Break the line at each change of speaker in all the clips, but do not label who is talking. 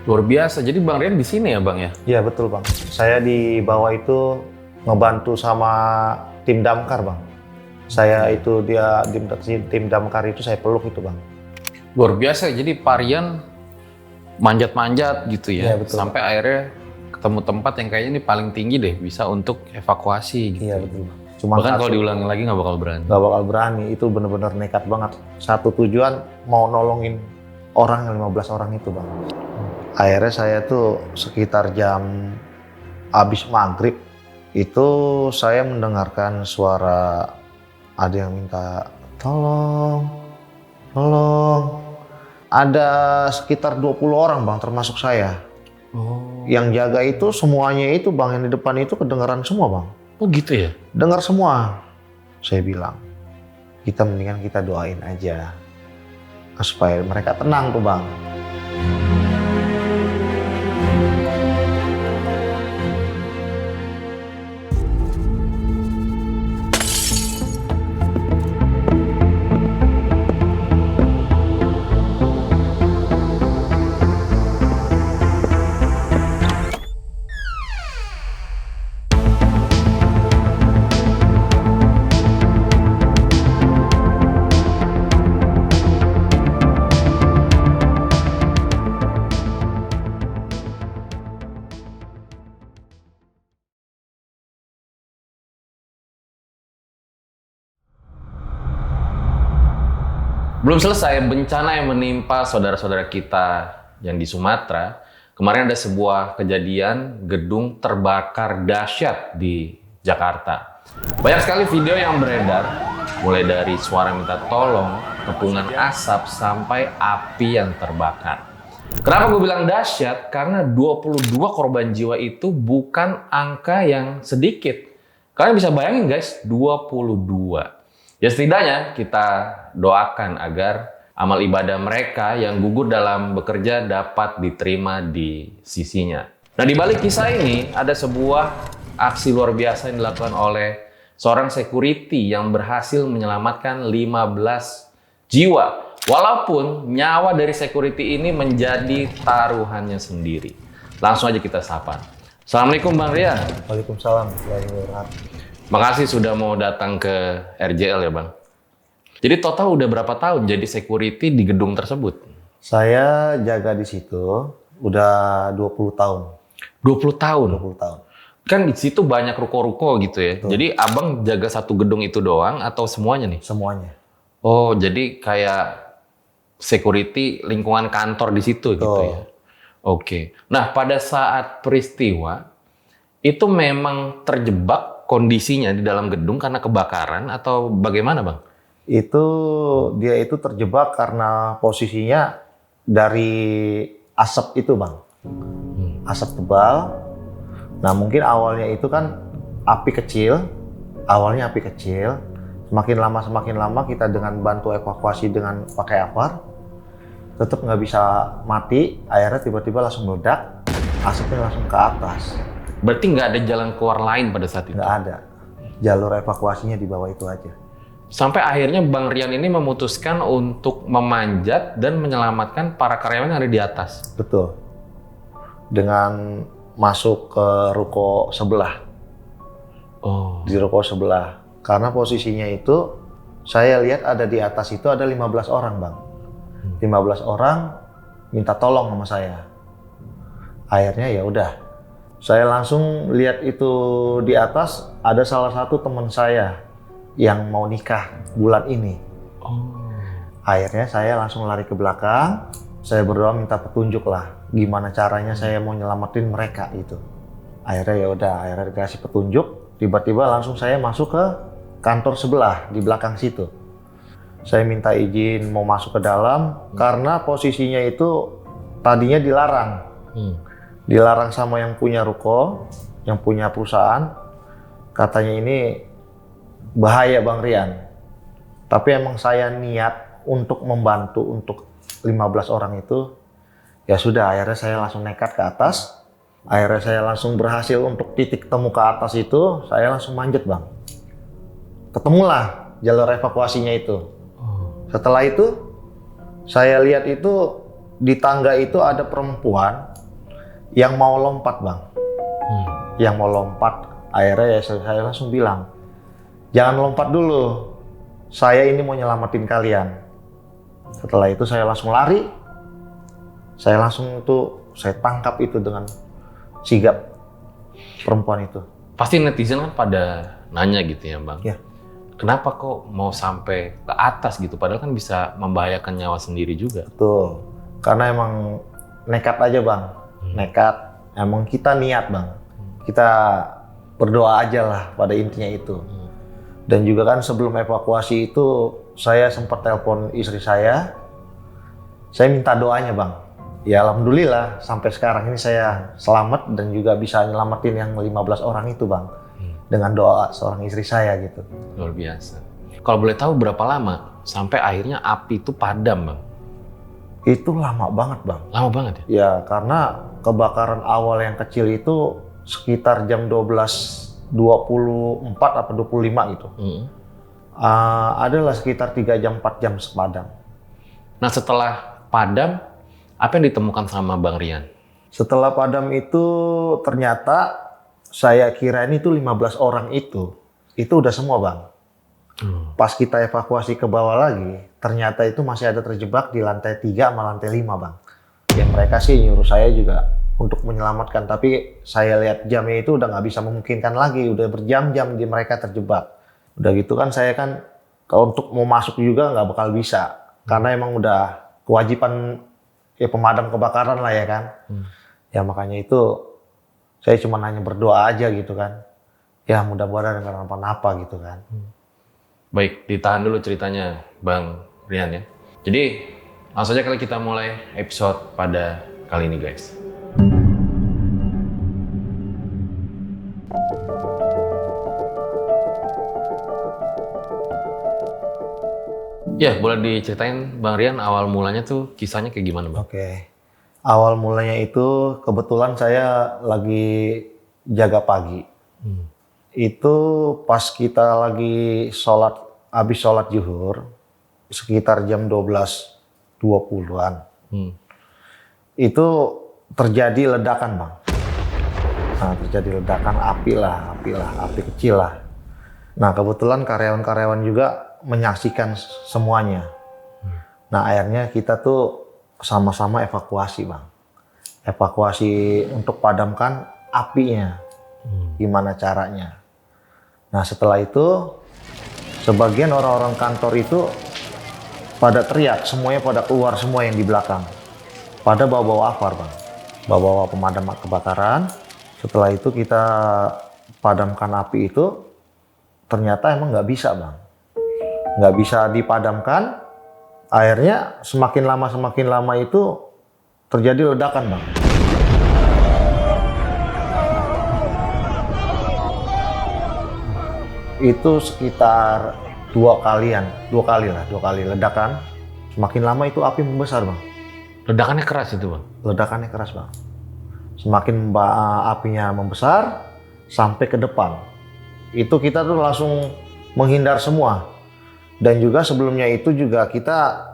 Luar biasa. Jadi Bang Rian di sini ya, Bang ya?
Iya betul Bang. Saya di bawah itu ngebantu sama tim damkar Bang. Saya itu dia tim damkar itu saya peluk itu Bang.
Luar biasa. Jadi Pak Rian manjat-manjat gitu ya.
Iya betul.
Sampai akhirnya ketemu tempat yang kayaknya ini paling tinggi deh, bisa untuk evakuasi gitu.
Iya betul Bang. Cuma
Bahkan kalau diulangi lagi nggak bakal berani.
nggak bakal berani. Itu bener-bener nekat banget. Satu tujuan mau nolongin orang 15 orang itu Bang. Akhirnya saya tuh sekitar jam habis maghrib itu saya mendengarkan suara ada yang minta tolong. Ada sekitar 20 orang Bang termasuk saya.
Oh.
Yang jaga itu semuanya itu Bang yang di depan itu kedengaran semua Bang.
Oh gitu ya?
Dengar semua. Saya bilang kita mendingan kita doain aja supaya mereka tenang tuh Bang.
Belum selesai bencana yang menimpa saudara-saudara kita yang di Sumatera. Kemarin ada sebuah kejadian gedung terbakar dahsyat di Jakarta. Banyak sekali video yang beredar, mulai dari suara minta tolong, kepungan asap, sampai api yang terbakar. Kenapa gue bilang dahsyat? Karena 22 korban jiwa itu bukan angka yang sedikit. Kalian bisa bayangin guys, 22. Ya setidaknya kita doakan agar amal ibadah mereka yang gugur dalam bekerja dapat diterima di sisinya. Nah di balik kisah ini ada sebuah aksi luar biasa yang dilakukan oleh seorang security yang berhasil menyelamatkan 15 jiwa. Walaupun nyawa dari security ini menjadi taruhannya sendiri. Langsung aja kita sapa. Assalamualaikum Bang Rian.
Waalaikumsalam warahmatullahi wabarakatuh.
Makasih sudah mau datang ke RJL ya Bang. Jadi total udah berapa tahun jadi security di gedung tersebut?
Saya jaga di situ udah 20 tahun.
20 tahun?
20 tahun.
Kan di situ banyak ruko-ruko gitu ya.
Betul.
Jadi Abang jaga satu gedung itu doang atau semuanya nih?
Semuanya.
Oh, jadi kayak security lingkungan kantor di situ gitu ya. Oke. Nah, pada saat peristiwa itu memang terjebak kondisinya di dalam gedung karena kebakaran atau bagaimana Bang?
Dia itu terjebak karena posisinya dari asap itu Bang. Asap tebal. Nah mungkin awalnya itu kan api kecil. Awalnya api kecil. Semakin lama kita dengan bantu evakuasi dengan pakai apar. Tetap nggak bisa mati. Akhirnya tiba-tiba langsung meledak. Asapnya langsung ke atas.
Berarti nggak ada jalan keluar lain pada saat itu?
Nggak ada. Jalur evakuasinya di bawah itu aja.
Sampai akhirnya Bang Rian ini memutuskan untuk memanjat dan menyelamatkan para karyawan yang ada di atas.
Betul. Dengan masuk ke ruko sebelah.
Oh.
Di ruko sebelah. Karena posisinya itu, saya lihat ada di atas itu ada 15 orang Bang. 15 orang minta tolong sama saya. Akhirnya ya udah. Saya langsung lihat itu di atas ada salah satu teman saya yang mau nikah bulan ini.
Oh.
Akhirnya saya langsung lari ke belakang. Saya berdoa minta petunjuk lah, gimana caranya saya mau nyelamatin mereka itu. Akhirnya ya udah, akhirnya dikasih petunjuk. Tiba-tiba langsung saya masuk ke kantor sebelah di belakang situ. Saya minta izin mau masuk ke dalam karena posisinya itu tadinya dilarang. Dilarang sama yang punya ruko, yang punya perusahaan. Katanya ini bahaya Bang Rian. Tapi emang saya niat untuk membantu untuk 15 orang itu. Ya sudah, akhirnya saya langsung nekat ke atas. Akhirnya saya langsung berhasil untuk titik temu ke atas itu. Saya langsung manjat Bang. Ketemulah jalur evakuasinya itu. Setelah itu, saya lihat itu di tangga itu ada perempuan yang mau lompat bang.
Hmm.
Yang mau lompat, akhirnya ya saya langsung bilang, jangan lompat dulu, saya ini mau nyelamatin kalian. Setelah itu saya langsung lari, saya tangkap itu dengan sigap perempuan itu.
Pasti netizen kan pada nanya gitu ya bang.
Ya.
Kenapa kok mau sampai ke atas gitu? Padahal kan bisa membahayakan nyawa sendiri juga.
Betul, karena emang nekat aja bang, nekat. Emang kita niat bang, kita berdoa aja lah pada intinya itu. Dan juga kan sebelum evakuasi itu saya sempat telepon istri saya minta doanya bang. Ya alhamdulillah sampai sekarang ini saya selamat dan juga bisa nyelamatin yang 15 orang itu bang. Dengan doa seorang istri saya gitu.
Luar biasa. Kalau boleh tahu berapa lama sampai akhirnya api itu padam bang?
Itu lama banget bang.
Lama banget ya?
Ya karena kebakaran awal yang kecil itu sekitar jam 12.24 atau 25 gitu. Adalah sekitar 3 jam 4 jam sepadam.
Nah setelah padam, apa yang ditemukan sama Bang Rian?
Setelah padam itu ternyata saya kirain itu 15 orang itu udah semua bang. Pas kita evakuasi ke bawah lagi, ternyata itu masih ada terjebak di lantai 3 sama lantai 5 bang. Yang mereka sih nyuruh saya juga untuk menyelamatkan, tapi saya lihat jamnya itu udah nggak bisa memungkinkan lagi, udah berjam-jam di mereka terjebak. Udah gitu kan saya kan kalau untuk mau masuk juga nggak bakal bisa, karena emang udah kewajiban ya pemadam kebakaran lah ya kan. Ya makanya itu saya cuma hanya berdoa aja gitu kan. Ya mudah-mudahan enggak kenapa-napa gitu kan.
Baik, ditahan dulu ceritanya Bang Rian ya. Jadi langsung aja kali kita mulai episode pada kali ini guys. Ya, boleh diceritain Bang Rian awal mulanya tuh kisahnya kayak gimana Bang?
Oke. Awal mulanya itu kebetulan saya lagi jaga pagi. Itu pas kita lagi habis sholat zuhur, sekitar jam 12.20-an. Itu terjadi ledakan bang. Nah, terjadi ledakan api kecil lah. Nah kebetulan karyawan-karyawan juga menyaksikan semuanya. Nah akhirnya kita tuh sama-sama evakuasi bang. Evakuasi untuk padamkan apinya. Gimana caranya. Nah setelah itu sebagian orang-orang kantor itu pada teriak, semuanya pada keluar semua yang di belakang. Pada bawa-bawa AVAR bang. Bawa-bawa pemadam kebakaran. Setelah itu kita padamkan api itu, ternyata emang nggak bisa bang. Nggak bisa dipadamkan. Akhirnya semakin lama itu terjadi ledakan bang. Itu sekitar dua kali ledakan. Semakin lama itu api membesar bang.
Ledakannya keras itu bang?
Ledakannya keras bang. Semakin apinya membesar sampai ke depan. Itu kita tuh langsung menghindar semua. Dan juga sebelumnya itu juga kita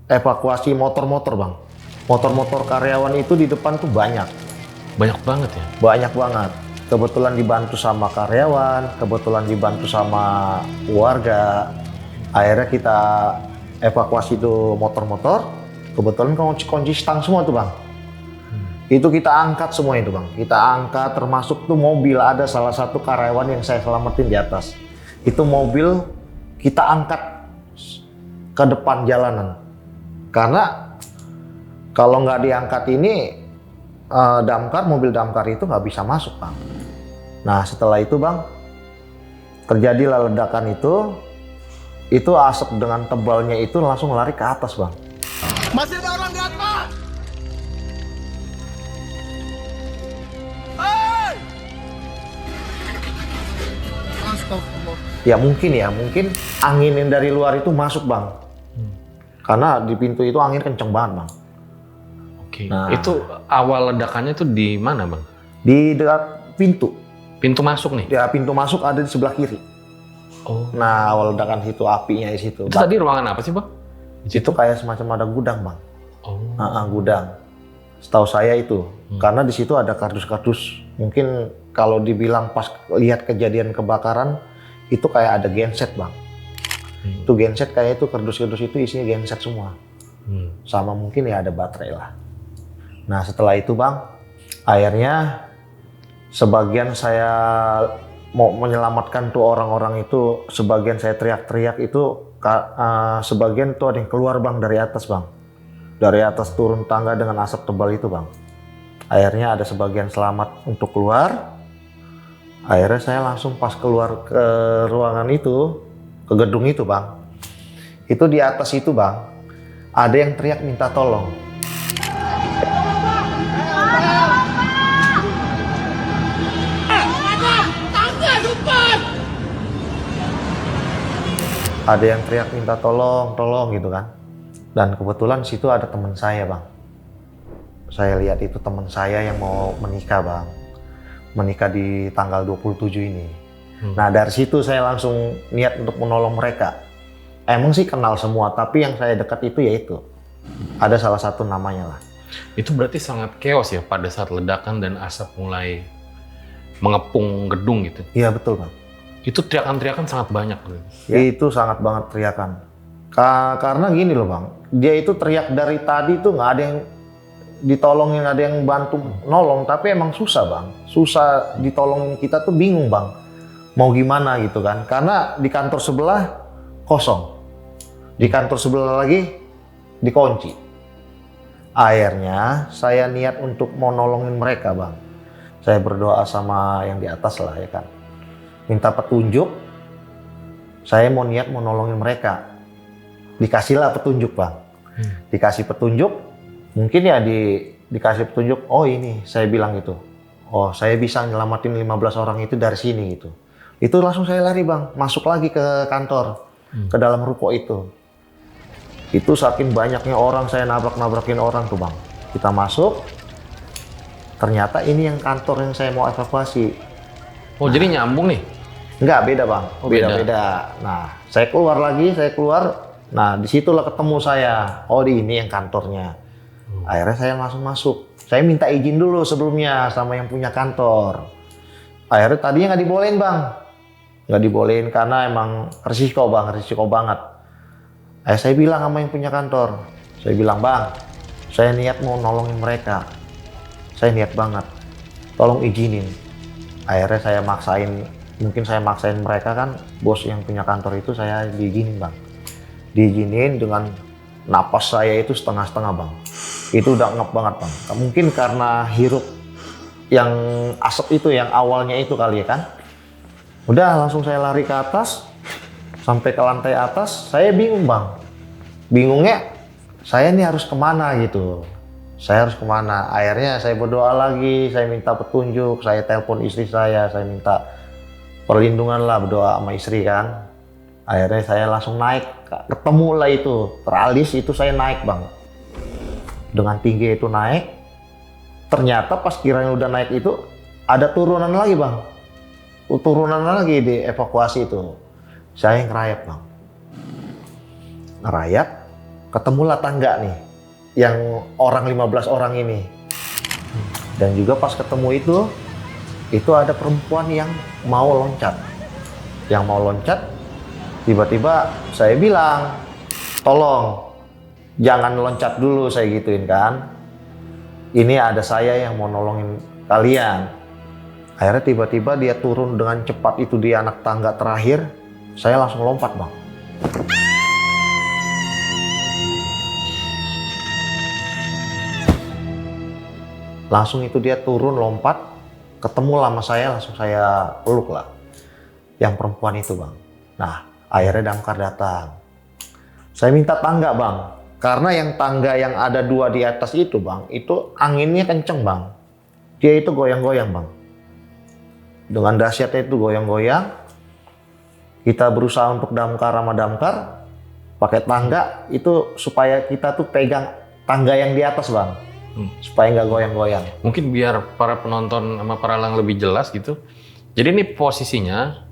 evakuasi motor-motor bang. Motor-motor karyawan itu di depan tuh banyak.
Banyak banget ya?
Banyak banget. Kebetulan dibantu sama karyawan, kebetulan dibantu sama warga. Akhirnya kita evakuasi tuh motor-motor. Kebetulan kunci stang semua tuh bang. Itu kita angkat semua itu bang. Kita angkat termasuk tuh mobil. Ada salah satu karyawan yang saya selamatin di atas. Itu mobil kita angkat ke depan jalanan. Karena kalau nggak diangkat ini mobil damkar itu nggak bisa masuk bang. Nah setelah itu bang terjadilah ledakan itu asap dengan tebalnya itu langsung lari ke atas bang.
Masih ada orang di atas. Astagfirullah.
Ya mungkin angin yang dari luar itu masuk bang. Karena di pintu itu angin kenceng banget bang.
Oke. Nah, itu awal ledakannya tuh di mana bang?
Di dekat pintu.
Pintu masuk nih?
Ya pintu masuk ada di sebelah kiri.
Oh.
Nah awal ledakan situ apinya di situ.
Itu tadi ruangan apa sih bang?
Itu kayak semacam ada gudang bang.
Oh.
Gudang. Setahu saya itu, karena di situ ada kardus-kardus. Mungkin kalau dibilang pas lihat kejadian kebakaran, itu kayak ada genset bang. Itu genset kayak itu kardus-kardus itu isinya genset semua. Sama mungkin ya ada baterai lah. Nah setelah itu bang, akhirnya sebagian saya mau menyelamatkan tuh orang-orang itu, sebagian saya teriak-teriak itu, sebagian tuh ada yang keluar bang dari atas bang. Dari atas turun tangga dengan asap tebal itu bang. Akhirnya ada sebagian selamat untuk keluar. Akhirnya saya langsung pas keluar ke ruangan itu, ke gedung itu bang. Itu di atas itu bang, ada yang teriak minta tolong. Ada yang teriak minta tolong gitu kan. Dan kebetulan situ ada teman saya bang. Saya lihat itu teman saya yang mau menikah bang. Menikah di tanggal 27 ini. Nah dari situ saya langsung niat untuk menolong mereka. Emang sih kenal semua, tapi yang saya dekat itu yaitu ada salah satu namanya lah.
Itu berarti sangat chaos ya pada saat ledakan dan asap mulai mengepung gedung gitu.
Iya betul bang.
Itu teriakan-teriakan sangat banyak.
Ya. Itu sangat banget teriakan. Karena gini loh bang, dia itu teriak dari tadi tuh nggak ada yang ditolongin, ada yang bantu nolong, tapi emang susah bang. Susah ditolongin, kita tuh bingung bang. Mau gimana gitu kan. Karena di kantor sebelah kosong. Di kantor sebelah lagi dikunci. Akhirnya saya niat untuk mau nolongin mereka bang. Saya berdoa sama yang di atas lah ya kan. Minta petunjuk. Saya mau niat mau nolongin mereka. Dikasihlah petunjuk bang. Dikasih petunjuk. Mungkin ya dikasih petunjuk. Oh ini saya bilang gitu. Oh saya bisa nyelamatin 15 orang itu dari sini gitu. Itu langsung saya lari bang. Masuk lagi ke kantor. Ke dalam ruko itu. Itu saking banyaknya orang, saya nabrak-nabrakin orang tuh bang. Kita masuk. Ternyata ini yang kantor yang saya mau evakuasi.
Oh jadi nyambung nih?
Enggak, beda bang.
Oh, beda.
Nah, saya keluar lagi, Nah, disitulah ketemu saya. Oh, di ini yang kantornya. Akhirnya saya langsung masuk. Saya minta izin dulu sebelumnya sama yang punya kantor. Akhirnya tadinya nggak dibolehin bang. Nggak dibolehin karena emang risiko bang, risiko banget. Saya bilang sama yang punya kantor. Saya bilang, bang, saya niat mau nolongin mereka. Saya niat banget. Tolong izinin. Akhirnya saya maksain mereka kan, bos yang punya kantor itu saya diizinin bang. Diizinin dengan napas saya itu setengah-setengah bang. Itu udah ngep banget bang. Mungkin karena hirup yang asap itu yang awalnya itu kali ya kan. Udah langsung saya lari ke atas. Sampai ke lantai atas, saya bingung bang. Bingungnya, saya ini harus kemana gitu. Saya harus kemana? Akhirnya saya berdoa lagi, saya minta petunjuk, saya telepon istri saya minta perlindungan lah, berdoa sama istri kan. Akhirnya saya langsung naik, ketemu lah itu, teralis itu saya naik bang. Dengan tinggi itu naik, ternyata pas kiranya udah naik itu, ada turunan lagi bang. Turunan lagi di evakuasi itu. Saya ngerayap bang. Ngerayap, ketemulah tangga nih. Yang orang 15 orang ini. Dan juga pas ketemu itu ada perempuan yang mau loncat. Yang mau loncat, tiba-tiba saya bilang, tolong jangan loncat dulu, saya gituin kan. Ini ada saya yang mau nolongin kalian. Akhirnya tiba-tiba dia turun dengan cepat itu di anak tangga terakhir. Saya langsung lompat bang. Langsung itu dia turun lompat, ketemu sama saya, langsung saya peluk lah. Yang perempuan itu bang. Nah akhirnya damkar datang. Saya minta tangga bang. Karena yang tangga yang ada 2 di atas itu bang, itu anginnya kenceng bang. Dia itu goyang-goyang bang. Dengan dahsyatnya itu goyang-goyang. Kita berusaha untuk damkar sama damkar. Pakai tangga itu supaya kita tuh pegang tangga yang di atas bang. Supaya nggak goyang-goyang.
Mungkin biar para penonton sama para lang lebih jelas gitu. Jadi ini posisinya,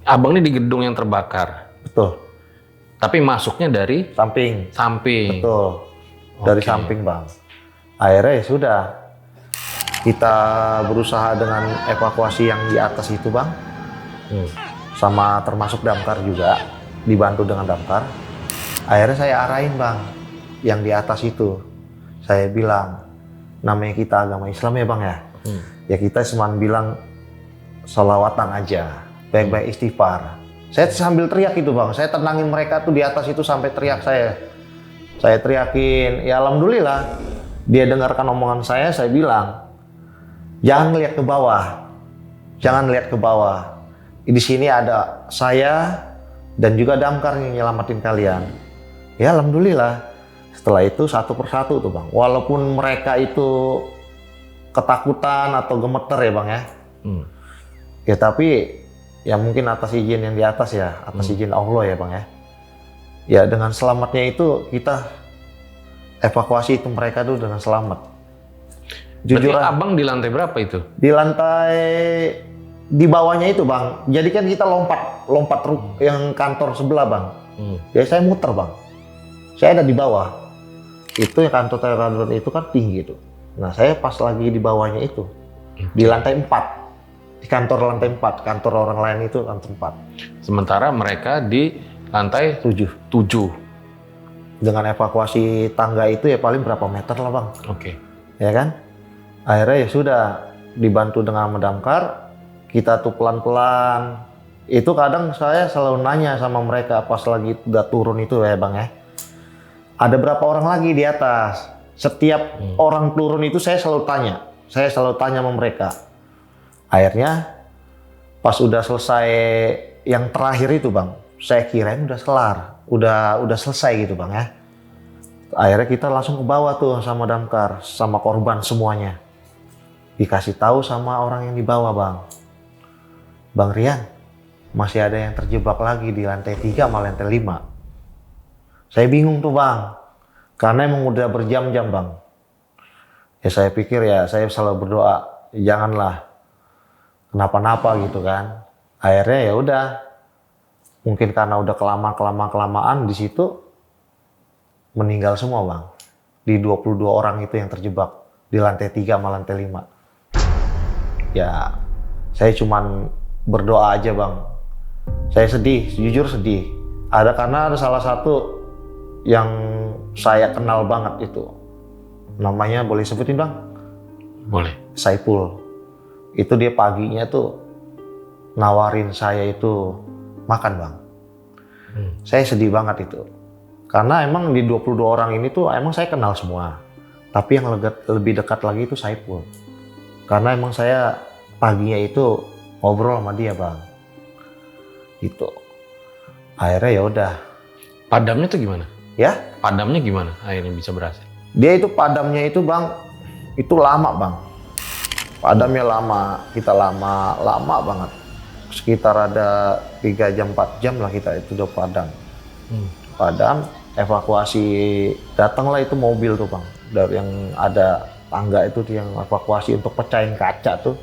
abang ini di gedung yang terbakar.
Betul.
Tapi masuknya dari
Samping.
samping.
Betul. Dari
Oke.
samping bang. Akhirnya ya sudah, kita berusaha dengan evakuasi yang di atas itu bang, sama termasuk damkar juga, dibantu dengan damkar. Akhirnya saya arahin bang, yang di atas itu, saya bilang, namanya kita agama Islam ya bang ya, ya kita cuma bilang sholawatan aja, baik-baik istighfar. Saya sambil teriak itu bang, saya tenangin mereka tuh di atas itu sampai teriak saya teriakin, ya alhamdulillah dia dengarkan omongan saya bilang, jangan lihat ke bawah, jangan lihat ke bawah. Di sini ada saya dan juga damkar yang nyelamatin kalian. Ya alhamdulillah. Setelah itu satu persatu tuh bang, walaupun mereka itu ketakutan atau gemeter ya bang ya, ya tapi ya mungkin atas izin yang di atas ya, atas izin Allah ya bang ya. Ya dengan selamatnya itu kita evakuasi itu mereka tuh dengan selamat.
Jujur, abang di lantai berapa itu?
Di lantai di bawahnya itu bang. Jadi kan kita lompat yang kantor sebelah bang. Ya saya muter bang. Saya ada di bawah. Itu yang kantor Teradon itu kan tinggi tuh. Nah saya pas lagi di bawahnya itu di lantai 4. Di kantor lantai 4, kantor orang lain itu lantai 4.
Sementara mereka di lantai 7.
Dengan evakuasi tangga itu ya paling berapa meter lah bang.
Oke.
Ya kan? Akhirnya ya sudah dibantu dengan mendamkar, kita tuh pelan-pelan. Itu kadang saya selalu nanya sama mereka pas lagi udah turun itu ya bang ya. Ada berapa orang lagi di atas? Setiap orang turun itu saya selalu tanya sama mereka. Akhirnya pas udah selesai yang terakhir itu bang, saya kirain udah kelar, udah selesai gitu bang ya. Akhirnya kita langsung ke bawah tuh sama damkar, sama korban semuanya. Dikasih tahu sama orang yang di bawah bang. Bang Rian, masih ada yang terjebak lagi di lantai 3 sama lantai 5. Saya bingung tuh bang, karena emang udah berjam-jam bang. Ya saya pikir ya saya selalu berdoa, janganlah kenapa-napa gitu kan. Akhirnya ya udah, mungkin karena udah kelamaan di situ meninggal semua bang. Di 22 orang itu yang terjebak di lantai 3 sama lantai 5. Ya saya cuman berdoa aja bang. Saya sedih, jujur sedih. Karena ada salah satu yang saya kenal banget itu. Namanya boleh sebutin bang?
Boleh.
Saipul. Itu dia paginya tuh nawarin saya itu makan bang. Saya sedih banget itu. Karena emang di 22 orang ini tuh emang saya kenal semua. Tapi yang lebih dekat lagi itu Saipul. Karena emang saya paginya itu ngobrol sama dia bang. Gitu. Akhirnya ya udah.
Padamnya tuh gimana?
Ya?
Padamnya gimana akhirnya bisa berhasil?
Dia itu padamnya itu bang, itu lama bang. Padamnya lama, kita lama banget. Sekitar ada 3 jam, 4 jam lah kita itu udah padam. Padam, evakuasi, datanglah itu mobil tuh bang. Dari yang ada tangga itu yang evakuasi untuk pecahin kaca tuh.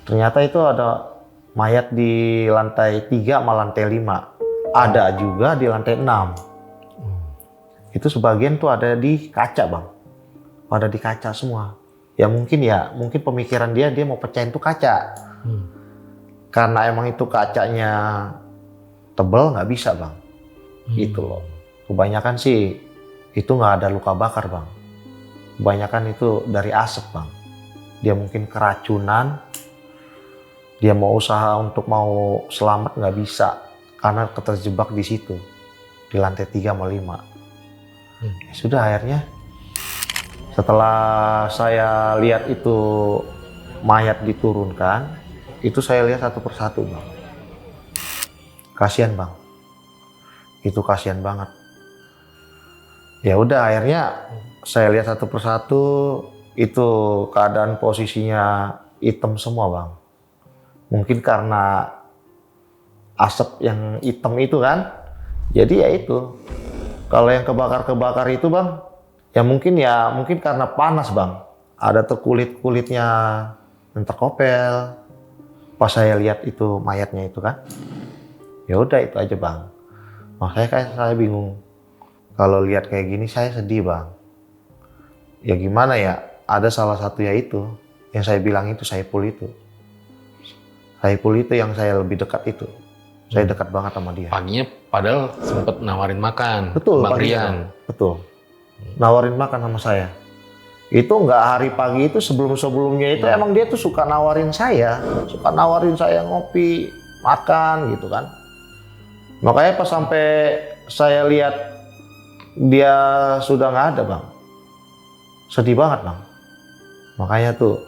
Ternyata itu ada mayat di lantai 3 sama lantai 5. Ada juga di lantai 6. Itu sebagian tuh ada di kaca bang. Pada di kaca semua. Ya mungkin pemikiran dia mau pecahin tuh kaca. Karena emang itu kacanya tebel nggak bisa bang. Gitu loh. Kebanyakan sih itu nggak ada luka bakar bang. Kebanyakan itu dari asap bang. Dia mungkin keracunan. Dia mau usaha untuk mau selamat nggak bisa. Karena terjebak di situ. Di lantai 3 sama 5. Ya sudah akhirnya setelah saya lihat itu mayat diturunkan, itu saya lihat satu persatu bang. Kasian bang, itu kasian banget. Ya udah akhirnya saya lihat satu persatu itu keadaan posisinya hitam semua bang. Mungkin karena asap yang hitam itu kan, jadi ya itu. Kalau yang kebakar itu bang, ya mungkin karena panas bang. Ada tuh kulitnya yang terkopel. Pas saya lihat itu mayatnya itu kan, ya udah itu aja bang. Makanya saya bingung. Kalau lihat kayak gini saya sedih bang. Ya gimana ya, ada salah satu ya itu, yang saya bilang itu Saipul itu. Saipul itu yang saya lebih dekat itu. Saya dekat banget sama dia.
Paginya padahal sempet nawarin makan.
Betul,
Bang
paginya.
Rian.
Betul. Nawarin makan sama saya. Itu nggak hari pagi itu, sebelum-sebelumnya itu emang dia tuh suka nawarin saya ngopi, makan gitu kan. Makanya pas sampai saya lihat dia sudah nggak ada bang, sedih banget bang. Makanya tuh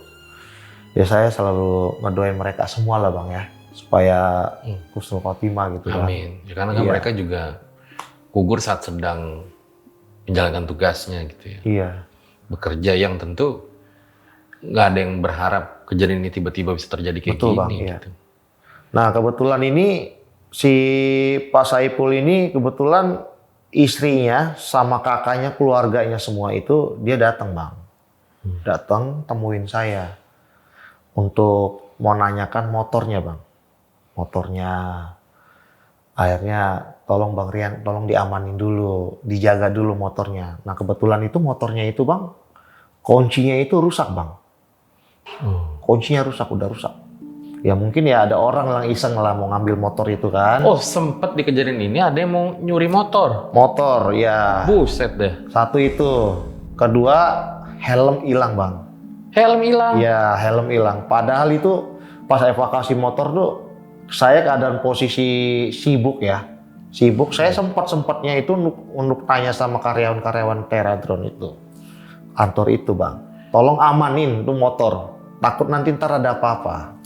ya saya selalu ngedoain mereka semua lah bang ya, supaya husnul khotimah gitu kan.
Amin. Ya, karena kan
Iya.
mereka juga gugur saat sedang menjalankan tugasnya gitu ya.
Iya.
Bekerja yang tentu nggak ada yang berharap kejadian ini tiba-tiba bisa terjadi kayak
Betul,
gini.
Bang, iya.
Gitu.
Nah kebetulan ini si Pak Saipul ini kebetulan istrinya sama kakaknya, keluarganya semua itu dia datang bang. Datang temuin saya untuk mau nanyakan motornya bang. Motornya. Akhirnya tolong Bang Rian, tolong diamanin dulu, dijaga dulu motornya. Nah kebetulan itu motornya itu bang, kuncinya itu rusak bang. Kuncinya rusak, udah rusak. Ya mungkin ya ada orang yang iseng lah mau ngambil motor itu kan.
Oh sempet di kejadian ini ada yang mau nyuri motor.
Motor ya.
Buset deh.
Satu itu. Kedua helm hilang bang.
Helm hilang.
Ya helm hilang. Padahal itu pas evakuasi motor tuh saya keadaan posisi sibuk ya. Sibuk. Saya sempatnya itu untuk tanya sama karyawan-karyawan Teradron itu. Kantor itu bang. Tolong amanin tuh motor. Takut nanti ntar ada apa-apa.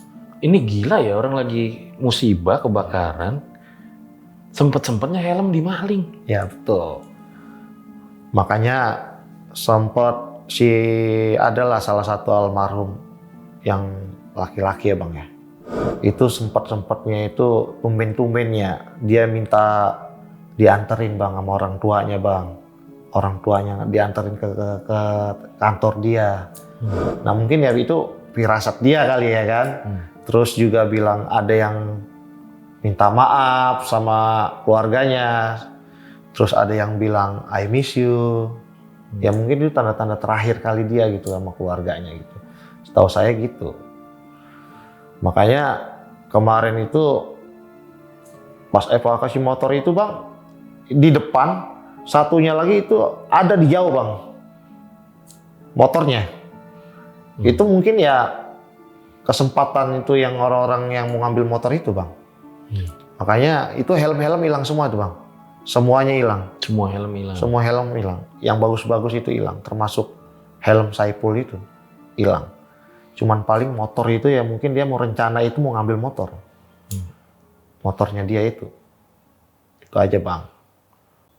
Ini gila ya, orang lagi musibah kebakaran, sempet-sempetnya helm dimaling.
Ya betul. Makanya sempat adalah salah satu almarhum yang laki-laki ya bang ya. Itu sempat-sempatnya itu tumben-tumbennya dia minta dianterin bang sama orang tuanya bang. Orang tuanya dianterin ke kantor dia. Nah mungkin ya itu firasat dia kali ya kan. Terus juga bilang ada yang minta maaf sama keluarganya. Terus ada yang bilang I miss you. Ya mungkin itu tanda-tanda terakhir kali dia gitu sama keluarganya gitu. Setahu saya gitu. Makanya kemarin itu pas evakuasi motor itu bang, di depan satunya lagi itu ada di jauh bang. Motornya. Itu mungkin ya kesempatan itu yang orang-orang yang mau ngambil motor itu bang. Makanya itu helm-helm hilang semua tuh bang. Semuanya hilang.
Semua helm hilang.
Semua helm hilang. Yang bagus-bagus itu hilang. Termasuk helm Saipul itu hilang. Cuman paling motor itu ya mungkin dia mau rencana itu mau ngambil motor. Motornya dia itu. Itu aja bang.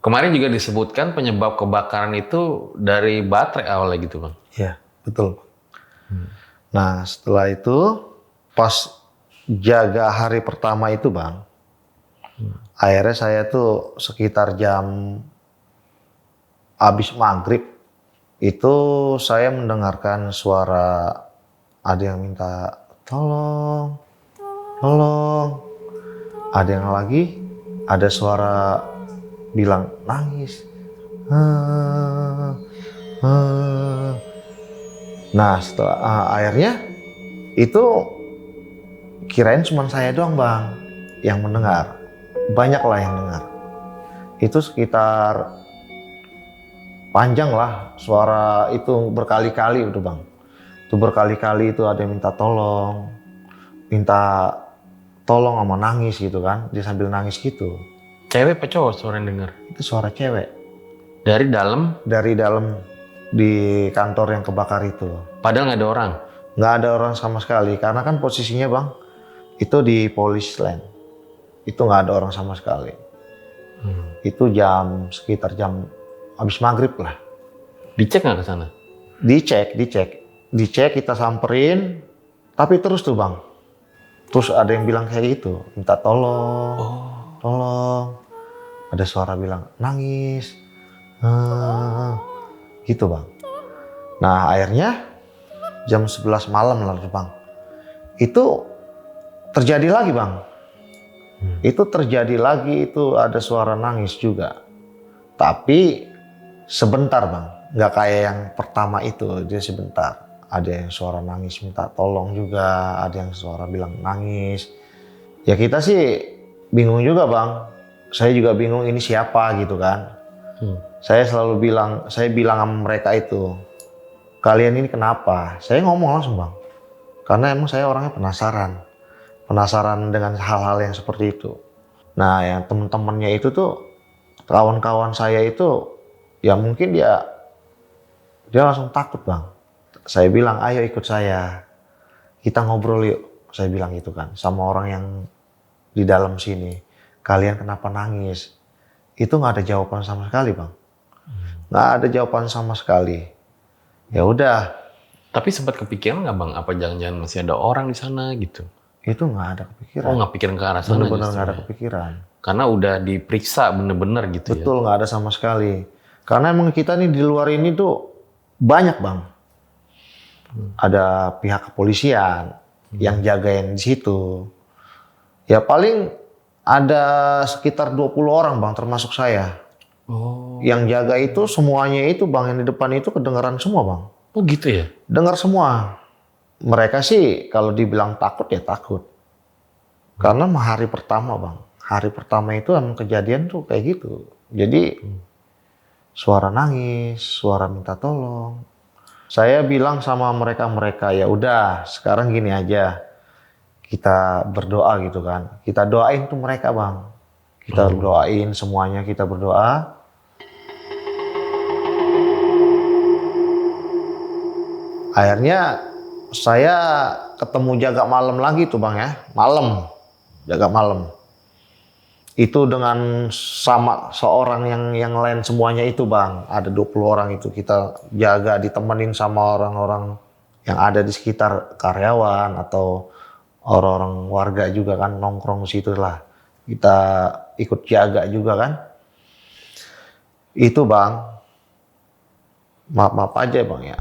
Kemarin juga disebutkan penyebab kebakaran itu dari baterai awalnya gitu bang.
Iya betul. Nah setelah itu pas jaga hari pertama itu bang, akhirnya saya tuh sekitar jam habis maghrib itu saya mendengarkan suara ada yang minta tolong, tolong. Ada yang lagi ada suara bilang nangis. Nah setelah akhirnya itu kirain cuma saya doang bang yang mendengar. Banyak lah yang dengar. Itu sekitar panjang lah suara itu berkali-kali udah bang. Itu berkali-kali itu ada yang minta tolong sama nangis gitu kan. Dia sambil nangis gitu.
Cewek apa cowok suara yang denger?
Itu suara cewek.
Dari dalam?
Dari dalam di kantor yang kebakar itu.
Padahal nggak ada orang?
Nggak ada orang sama sekali. Karena kan posisinya bang, itu di police line. Itu nggak ada orang sama sekali. Itu sekitar jam habis maghrib lah.
Dicek nggak ke sana?
Dicek kita samperin. Tapi terus tuh bang. Terus ada yang bilang kayak gitu. Minta tolong. Tolong. Ada suara bilang nangis. Gitu bang. Nah akhirnya jam 11 malam lalu bang. Itu terjadi lagi bang. Itu terjadi lagi itu ada suara nangis juga. Tapi sebentar bang. nggak kayak yang pertama itu, dia sebentar. Ada yang suara nangis minta tolong juga, ada yang suara bilang nangis. Ya kita sih bingung juga bang. Saya juga bingung ini siapa gitu kan. Saya bilang sama mereka itu, kalian ini kenapa? Saya ngomong langsung bang. Karena emang saya orangnya penasaran dengan hal-hal yang seperti itu. Nah yang temen-temennya itu tuh, kawan-kawan saya itu, ya mungkin dia langsung takut bang. Saya bilang ayo ikut saya, kita ngobrol yuk. Saya bilang gitu kan sama orang yang di dalam sini. Kalian kenapa nangis? Itu nggak ada jawaban sama sekali bang. Nggak ada jawaban sama sekali. Ya udah.
Tapi sempat kepikiran nggak bang? Apa jangan-jangan masih ada orang di sana gitu?
Itu nggak ada kepikiran.
Oh nggak pikirin ke arah sana?
Bener-bener nggak ada
justru ya?
kepikiran.
Karena udah diperiksa bener-bener gitu ya?
Betul nggak ada sama sekali. Karena emang kita nih di luar ini tuh banyak bang. Ada pihak kepolisian yang jagain di situ. Ya paling ada sekitar 20 orang bang, termasuk saya.
Oh.
Yang jaga itu semuanya itu bang, yang di depan itu kedengeran semua bang.
Oh gitu ya?
Dengar semua. Mereka sih kalau dibilang takut ya takut. Karena hari pertama bang. Hari pertama itu emang kejadian tuh kayak gitu. Jadi suara nangis, suara minta tolong. Saya bilang sama mereka, ya udah sekarang gini aja. Kita berdoa gitu kan. Kita doain tuh mereka bang. Kita doain semuanya, kita berdoa. Akhirnya saya ketemu jaga malam lagi tuh bang ya. Malam, jaga malam. Itu dengan sama seorang yang lain semuanya itu bang. Ada 20 orang itu kita jaga, ditemenin sama orang-orang yang ada di sekitar, karyawan atau orang-orang warga juga kan, nongkrong situ lah. Kita ikut jaga juga kan. Itu bang, maaf aja bang ya.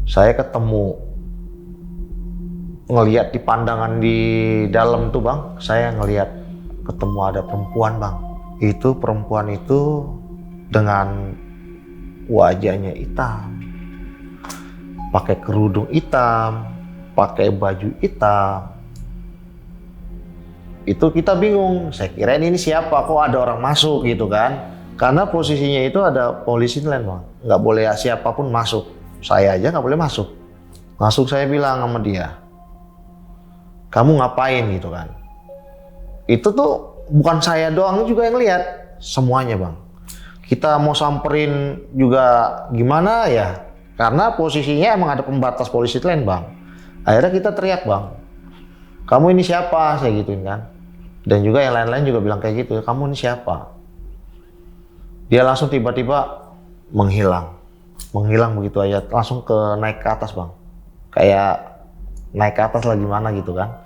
Saya ketemu, ngelihat di pandangan di dalam tuh bang, saya ngelihat ketemu ada perempuan bang. Itu perempuan itu dengan wajahnya hitam, pakai kerudung hitam, pakai baju hitam. Itu kita bingung, saya kirain ini siapa, kok ada orang masuk gitu kan. Karena posisinya itu ada polisi lain bang, nggak boleh siapapun masuk. Saya aja nggak boleh masuk. Masuk saya bilang sama dia, kamu ngapain gitu kan. Itu tuh bukan saya doang juga yang lihat, semuanya bang. Kita mau samperin juga gimana ya, karena posisinya emang ada pembatas polisi lain bang. Akhirnya kita teriak bang, kamu ini siapa, saya gituin kan. Dan juga yang lain-lain juga bilang kayak gitu, kamu ini siapa. Dia langsung tiba-tiba menghilang begitu aja, langsung naik ke atas bang. Kayak naik ke atas lah gimana gitu kan.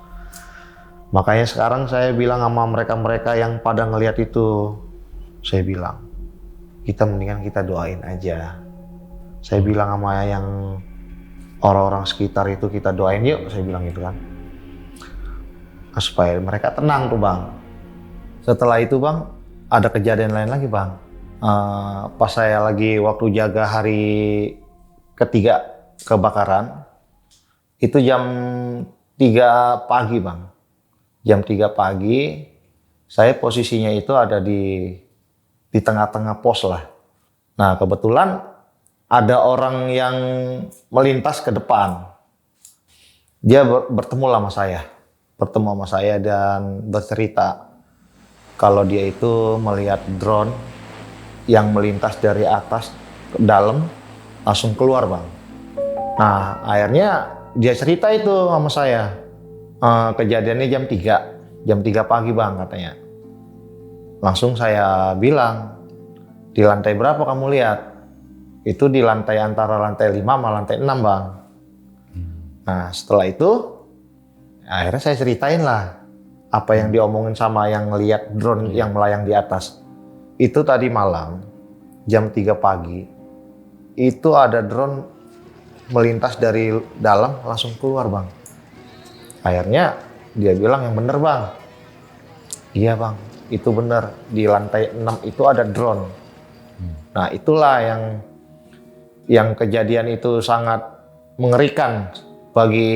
Makanya sekarang saya bilang sama mereka-mereka yang pada ngelihat itu, saya bilang, kita mendingan kita doain aja. Saya bilang sama yang orang-orang sekitar itu, kita doain yuk, saya bilang gitu kan. Nah, supaya mereka tenang tuh bang. Setelah itu bang, ada kejadian lain lagi bang. Pas saya lagi waktu jaga hari ketiga kebakaran, itu jam 3 pagi bang. Jam 3 pagi, saya posisinya itu ada di tengah-tengah pos lah. Nah kebetulan ada orang yang melintas ke depan. Dia bertemu sama saya dan bercerita kalau dia itu melihat drone yang melintas dari atas ke dalam langsung keluar bang. Nah akhirnya dia cerita itu sama saya, kejadiannya jam 3 pagi bang katanya. Langsung saya bilang, di lantai berapa kamu lihat? Itu di lantai antara lantai 5 sama lantai 6 bang. Nah setelah itu akhirnya saya ceritain lah apa yang diomongin sama yang ngeliat drone yang melayang di atas. Itu tadi malam jam 3 pagi itu ada drone melintas dari dalam langsung keluar bang. Akhirnya dia bilang yang bener bang. Iya bang, itu bener, di lantai 6 itu ada drone. Nah itulah yang yang kejadian itu sangat mengerikan bagi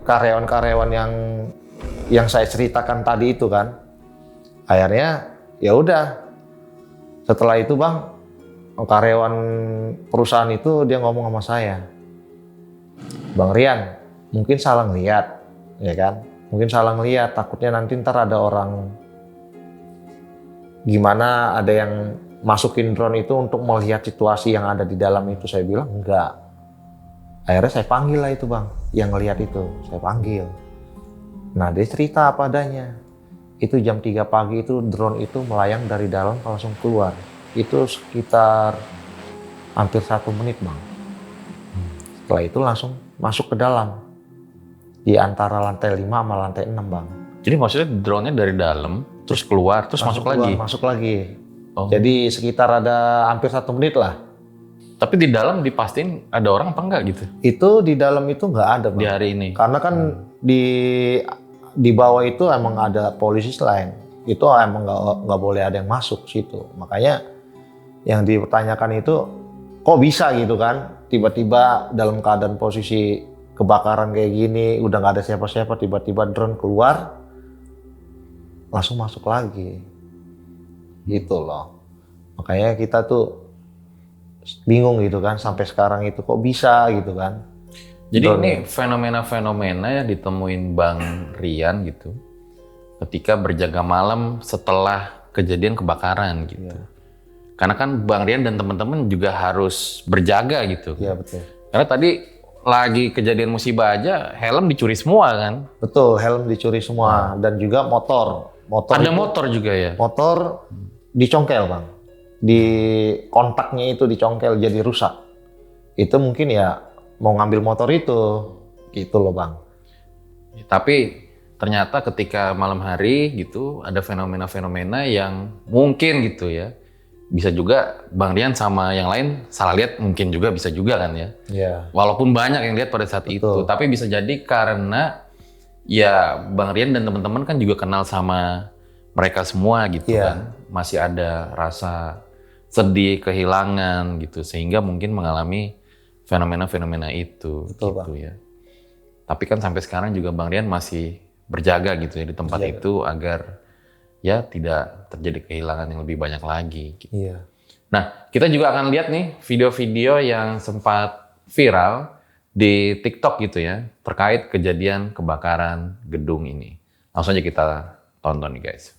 karyawan-karyawan yang saya ceritakan tadi itu kan. Akhirnya ya udah. Setelah itu Bang, karyawan perusahaan itu dia ngomong sama saya, Bang Rian, mungkin salah ngeliat, ya kan? Mungkin salah ngeliat, takutnya nanti ntar ada orang gimana, ada yang masukin drone itu untuk melihat situasi yang ada di dalam itu. Saya bilang enggak. Akhirnya saya panggil lah itu Bang, yang ngeliat itu, saya panggil. Nah dia cerita apa adanya. Itu jam 3 pagi itu drone itu melayang dari dalam langsung keluar. Itu sekitar hampir 1 menit Bang. Setelah itu langsung masuk ke dalam. Di antara lantai 5 sama lantai 6 Bang.
Jadi maksudnya drone-nya dari dalam, terus keluar, terus masuk lagi?
Masuk lagi.
Oh.
Jadi sekitar ada hampir 1 menit lah.
Tapi di dalam dipastiin ada orang apa enggak gitu?
Itu di dalam itu nggak ada Bang.
Di hari ini?
Karena kan di bawah itu emang ada polisi lain. Itu emang nggak boleh ada yang masuk situ. Makanya yang dipertanyakan itu kok bisa gitu kan? Tiba-tiba dalam keadaan posisi kebakaran kayak gini, udah nggak ada siapa-siapa, tiba-tiba drone keluar, langsung masuk lagi. Gitu loh. Makanya kita tuh bingung gitu kan, sampai sekarang itu kok bisa gitu kan.
Jadi ini fenomena-fenomena yang ditemuin Bang Rian gitu ketika berjaga malam setelah kejadian kebakaran gitu.
Ya.
Karena kan Bang Rian dan teman-teman juga harus berjaga gitu.
Iya betul.
Karena tadi lagi kejadian musibah aja helm dicuri semua kan.
Betul, helm dicuri semua dan juga motor.
Ada motor juga ya?
Motor dicongkel Bang. Di kontaknya itu dicongkel jadi rusak. Itu mungkin ya mau ngambil motor itu, gitu loh Bang.
Tapi ternyata ketika malam hari gitu ada fenomena-fenomena yang mungkin gitu ya. Bisa juga Bang Rian sama yang lain salah lihat, mungkin juga bisa juga kan ya.
Iya.
Walaupun banyak yang lihat pada saat itu, tapi bisa jadi karena ya Bang Rian dan teman-teman kan juga kenal sama mereka semua gitu kan. Masih ada rasa sedih, kehilangan gitu, sehingga mungkin mengalami fenomena-fenomena itu.
Betul,
gitu
Bang.
ya. Tapi kan sampai sekarang juga Bang Rian masih berjaga gitu ya di tempat itu agar ya tidak terjadi kehilangan yang lebih banyak lagi. Gitu.
Iya.
Nah, kita juga akan lihat nih video-video yang sempat viral di TikTok gitu ya, terkait kejadian kebakaran gedung ini. Langsung aja kita tonton nih guys.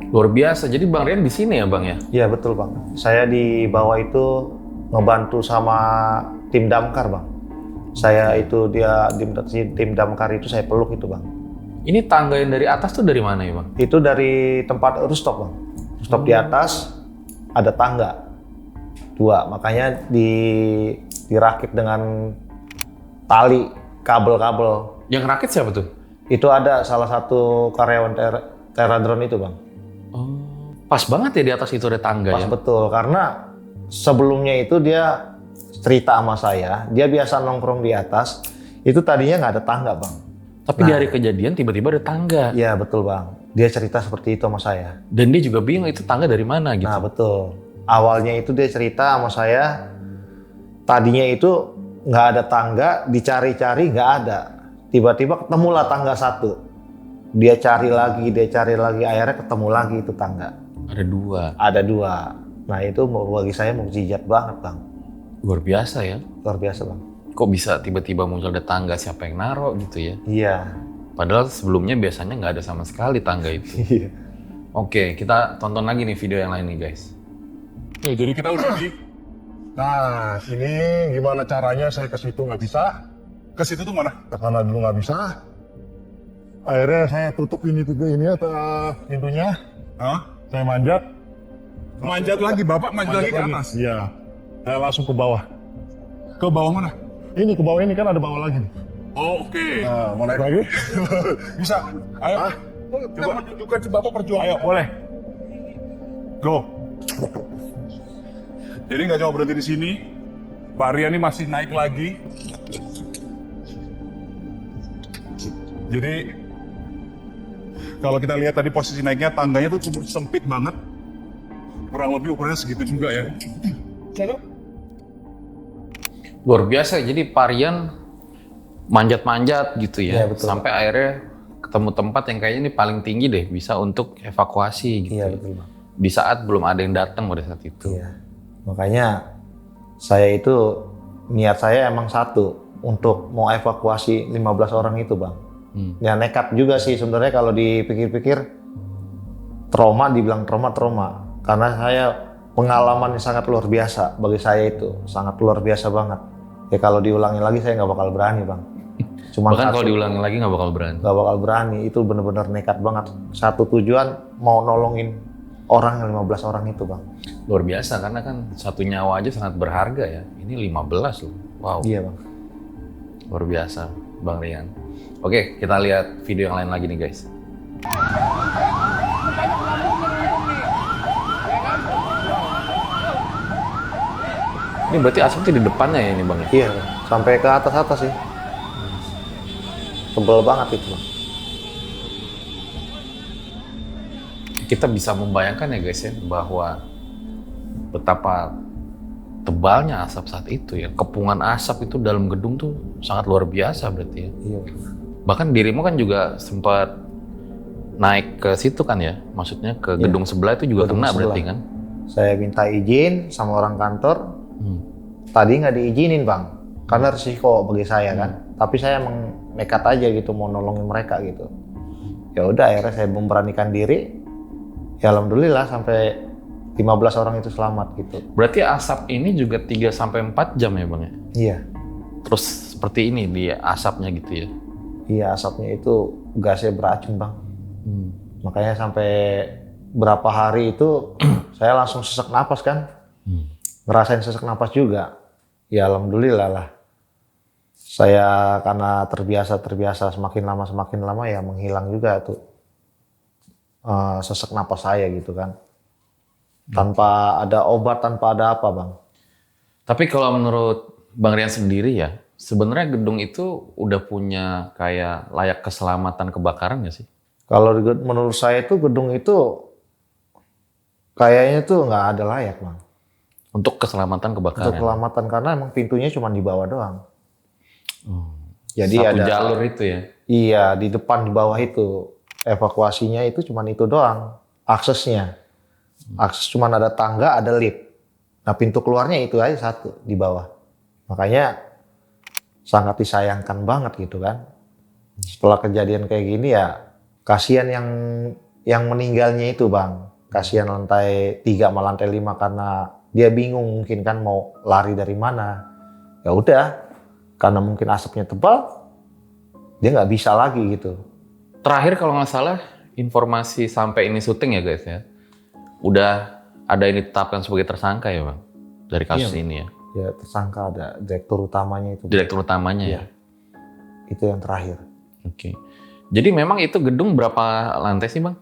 Luar biasa. Jadi Bang Rian di sini ya, Bang ya?
Iya betul Bang. Saya di bawah itu ngebantu sama tim damkar Bang. Saya itu tim damkar itu saya peluk itu Bang.
Ini tangga yang dari atas tuh dari mana ya, Bang?
Itu dari tempat rooftop Bang. Rooftop di atas ada tangga 2, makanya dirakit dengan tali kabel-kabel.
Yang rakit siapa tuh?
Itu ada salah satu karyawan Teradrone itu Bang.
Oh, pas banget ya di atas itu ada tangga
Pas
ya?
betul, karena sebelumnya itu dia cerita sama saya, dia biasa nongkrong di atas, itu tadinya nggak ada tangga Bang.
Tapi di hari kejadian tiba-tiba ada tangga.
Iya betul Bang, dia cerita seperti itu sama saya.
Dan dia juga bingung itu tangga dari mana gitu.
Nah betul, awalnya itu dia cerita sama saya, tadinya itu nggak ada tangga, dicari-cari nggak ada. Tiba-tiba ketemulah tangga 1. Dia cari lagi, akhirnya ketemu lagi itu tangga.
Ada 2.
Ada 2. Nah itu bagi saya mukjizat banget Bang.
Luar biasa ya.
Luar biasa Bang.
Kok bisa tiba-tiba muncul ada tangga, siapa yang naruh gitu ya?
Iya.
Padahal sebelumnya biasanya nggak ada sama sekali tangga itu.
Iya.
Oke, kita tonton lagi nih video yang lain nih guys.
Oke, jadi kita udah di. Nah, sini gimana caranya saya ke situ nggak bisa? Ke situ tuh mana? Ke sana dulu nggak bisa. Akhirnya saya tutup ini pintunya. Saya manjat.
Manjat lagi, Bapak manjat lagi ke atas?
Iya. Saya langsung ke bawah.
Ke bawah mana?
Ini ke bawah ini kan ada bawah lagi nih.
Oh, oke.
Nah, mau naik lagi?
Bisa. Ayo. Kita menunjukkan si Bapak perjuangan.
Ayo, boleh. Go.
Jadi nggak cuma berhenti di sini. Pak Rian ini masih naik lagi.
Jadi kalau kita lihat tadi posisi naiknya, tangganya tuh cukup sempit banget. Kurang lebih ukurannya segitu juga ya.
Luar biasa. Jadi Pak Rian manjat-manjat gitu ya.
Iya, betul.
Sampai akhirnya ketemu tempat yang kayaknya ini paling tinggi deh, bisa untuk evakuasi gitu.
Iya
ya.
betul Bang.
Di saat belum ada yang datang pada saat itu.
Iya. Makanya saya itu niat saya emang satu untuk mau evakuasi 15 orang itu Bang. Ya nekat juga sih sebenarnya kalau dipikir-pikir, dibilang trauma. Karena saya pengalaman yang sangat luar biasa bagi saya itu, sangat luar biasa banget. Ya kalau diulangi lagi saya nggak bakal berani Bang. Cuma
Bahkan kalau diulangi lagi nggak bakal berani.
nggak bakal berani, itu benar-benar nekat banget. Satu tujuan mau nolongin orang yang 15 orang itu Bang.
Luar biasa karena kan satu nyawa aja sangat berharga ya. Ini 15 loh. Wow.
Iya Bang.
Luar biasa Bang Rian. Oke, kita lihat video yang lain lagi nih guys. Ini berarti asapnya di depannya ya ini Bang?
Iya Bang. Sampai ke atas sih. Tebel banget itu Bang.
Kita bisa membayangkan ya guys ya bahwa betapa tebalnya asap saat itu ya. Kepungan asap itu dalam gedung tuh sangat luar biasa berarti ya.
Iya.
Bahkan dirimu kan juga sempat naik ke situ kan ya? Maksudnya ke gedung sebelah itu juga
Gedung
kena
sebelah.
berarti kan?
Saya minta izin sama orang kantor. Tadi nggak diizinin Bang, karena risiko bagi saya kan. Tapi saya emang nekat aja gitu mau nolongin mereka gitu. Ya udah akhirnya saya memberanikan diri. Ya alhamdulillah sampai 15 orang itu selamat gitu.
Berarti asap ini juga 3-4 jam ya Bang ya?
Iya.
Terus seperti ini dia asapnya gitu ya?
Iya asapnya itu gasnya beracun Bang. Makanya sampai berapa hari itu saya langsung sesak napas kan. Ngerasain sesak napas juga. Ya alhamdulillah lah. Saya karena terbiasa semakin lama ya menghilang juga tuh sesak napas saya gitu kan. Tanpa ada obat, tanpa ada apa Bang.
Tapi kalau menurut Bang Rian sendiri ya, sebenarnya gedung itu udah punya kayak layak keselamatan kebakaran nggak sih?
Kalau menurut saya itu gedung itu kayaknya tuh nggak ada layak Bang.
Untuk keselamatan kebakaran?
Untuk keselamatan karena emang pintunya cuma di bawah doang. Jadi
satu
ada
jalur itu ya?
Iya, di depan di bawah itu. Evakuasinya itu cuma itu doang. Aksesnya. Akses cuma ada tangga, ada lift. Nah, pintu keluarnya itu aja satu di bawah. Makanya sangat disayangkan banget gitu kan. Setelah kejadian kayak gini ya kasihan yang meninggalnya itu Bang. Kasihan lantai 3 sama lantai 5 karena dia bingung mungkin kan mau lari dari mana. Ya udah, karena mungkin asapnya tebal, dia nggak bisa lagi gitu.
Terakhir kalau nggak salah, informasi sampai ini syuting ya guys ya, udah ada yang ditetapkan sebagai tersangka ya Bang? Dari kasus
Iya,
ini ya?
Ya tersangka ada direktur utamanya itu.
Direktur utamanya ya?
Itu yang terakhir.
Oke. Jadi memang itu gedung berapa lantai sih Bang?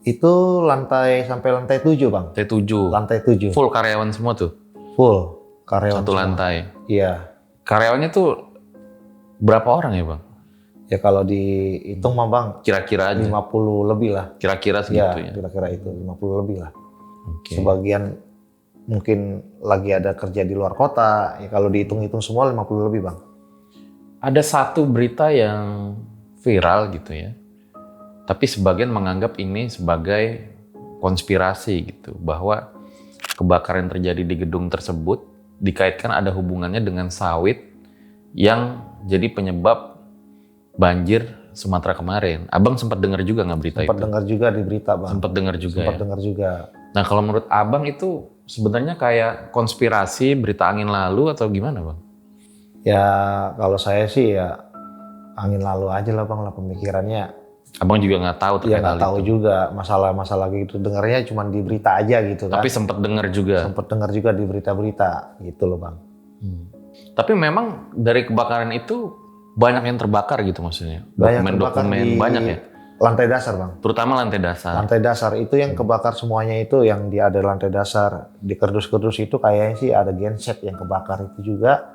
Itu sampai lantai 7 Bang.
Lantai 7?
Lantai 7.
Full karyawan semua tuh?
Full karyawan.
Satu
semua.
lantai?
Iya.
Karyawannya tuh berapa orang ya Bang?
Ya kalau dihitung mah Bang,
Kira-kira aja?
50 lebih lah.
Kira-kira segitu ya?
Kira-kira itu 50 lebih lah.
Oke.
Sebagian mungkin lagi ada kerja di luar kota. Ya kalau dihitung-hitung semua 50 lebih Bang.
Ada satu berita yang viral gitu ya, tapi sebagian menganggap ini sebagai konspirasi gitu, bahwa kebakaran yang terjadi di gedung tersebut dikaitkan ada hubungannya dengan sawit yang jadi penyebab banjir Sumatera kemarin. Abang sempat dengar juga nggak berita
Sempat
itu?
dengar juga di berita Bang.
Sempat dengar juga
Sempat
ya?
dengar juga.
Nah kalau menurut Abang itu sebenarnya kayak konspirasi, berita angin lalu atau gimana Bang?
Ya kalau saya sih ya angin lalu aja lah Bang lah pemikirannya.
Abang juga nggak tahu
Ya
terkait
nggak
hal
tahu
itu?
juga masalah-masalah gitu. Dengarnya cuma di berita aja gitu kan.
Tapi sempat dengar juga?
Sempat dengar juga di berita-berita gitu loh Bang.
Tapi memang dari kebakaran itu banyak yang terbakar gitu maksudnya?
Banyak terbakar
Dokumen-dokumen
di
banyak ya?
lantai dasar Bang.
Terutama lantai dasar?
Lantai dasar itu yang kebakar semuanya itu yang ada lantai dasar. Di kerdus-kerdus itu kayaknya sih ada genset yang kebakar itu juga.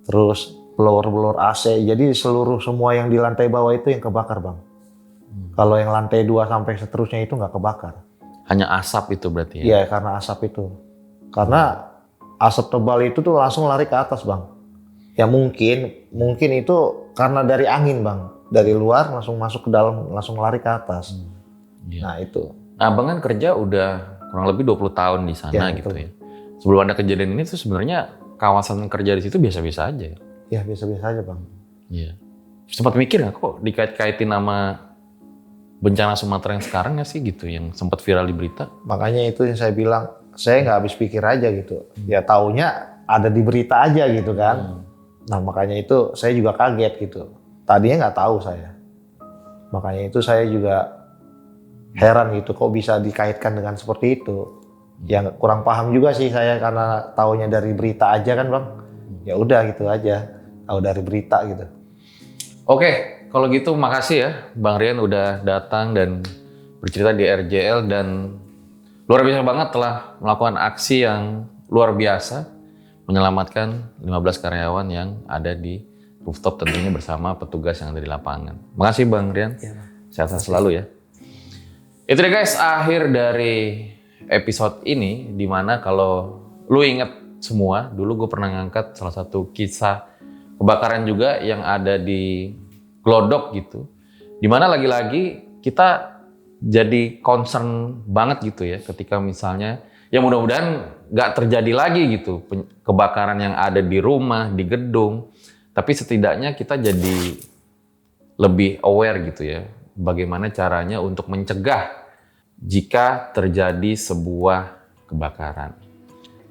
Terus blower AC. Jadi seluruh semua yang di lantai bawah itu yang kebakar, Bang. Kalau yang lantai 2 sampai seterusnya itu nggak kebakar.
Hanya asap itu berarti ya?
Iya, karena asap itu. Karena asap tebal itu tuh langsung lari ke atas, Bang. Ya mungkin itu karena dari angin, Bang. Dari luar langsung masuk ke dalam, langsung lari ke atas.
Iya.
Nah itu.
Abang kan kerja udah kurang lebih 20 tahun di sana
Ya,
gitu
betul.
ya. Sebelum ada kejadian ini tuh sebenarnya kawasan kerja di situ biasa-biasa aja ya?
Ya biasa-biasa aja, Bang.
Iya. Sempat mikir nggak kok dikait-kaitin sama bencana Sumatera yang sekarang nggak sih gitu, yang sempat viral di berita?
Makanya itu yang saya bilang, saya nggak habis pikir aja gitu. Ya taunya ada di berita aja gitu kan. Nah makanya itu saya juga kaget gitu. Tadinya nggak tahu saya. Makanya itu saya juga heran gitu, kok bisa dikaitkan dengan seperti itu. Ya kurang paham juga sih saya karena taunya dari berita aja kan, Bang. Ya udah gitu aja, tahu dari berita gitu.
Oke, kalau gitu makasih ya Bang Rian udah datang dan bercerita di RJL dan luar biasa banget telah melakukan aksi yang luar biasa menyelamatkan 15 karyawan yang ada di rooftop tentunya bersama petugas yang ada di lapangan. Makasih Bang Rian.
Ya, Bang.
Sehat-sehat selalu ya. Itu deh guys, akhir dari episode ini, dimana kalau lu inget semua, dulu gue pernah ngangkat salah satu kisah kebakaran juga yang ada di Glodok gitu. Dimana lagi-lagi kita jadi concern banget gitu ya ketika misalnya, ya mudah-mudahan nggak terjadi lagi gitu kebakaran yang ada di rumah, di gedung. Tapi setidaknya kita jadi lebih aware gitu ya, bagaimana caranya untuk mencegah jika terjadi sebuah kebakaran.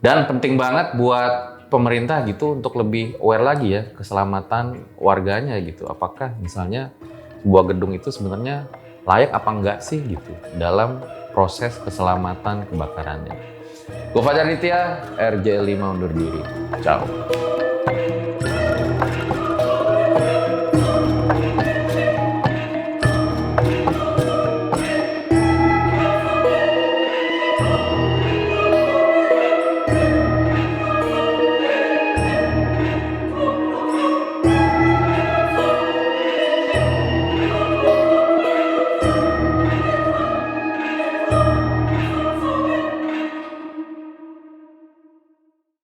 Dan penting banget buat pemerintah gitu untuk lebih aware lagi ya keselamatan warganya gitu. Apakah misalnya sebuah gedung itu sebenarnya layak apa enggak sih gitu dalam proses keselamatan kebakarannya. Gue Fajar Nitya, RJ5 undur diri. Ciao.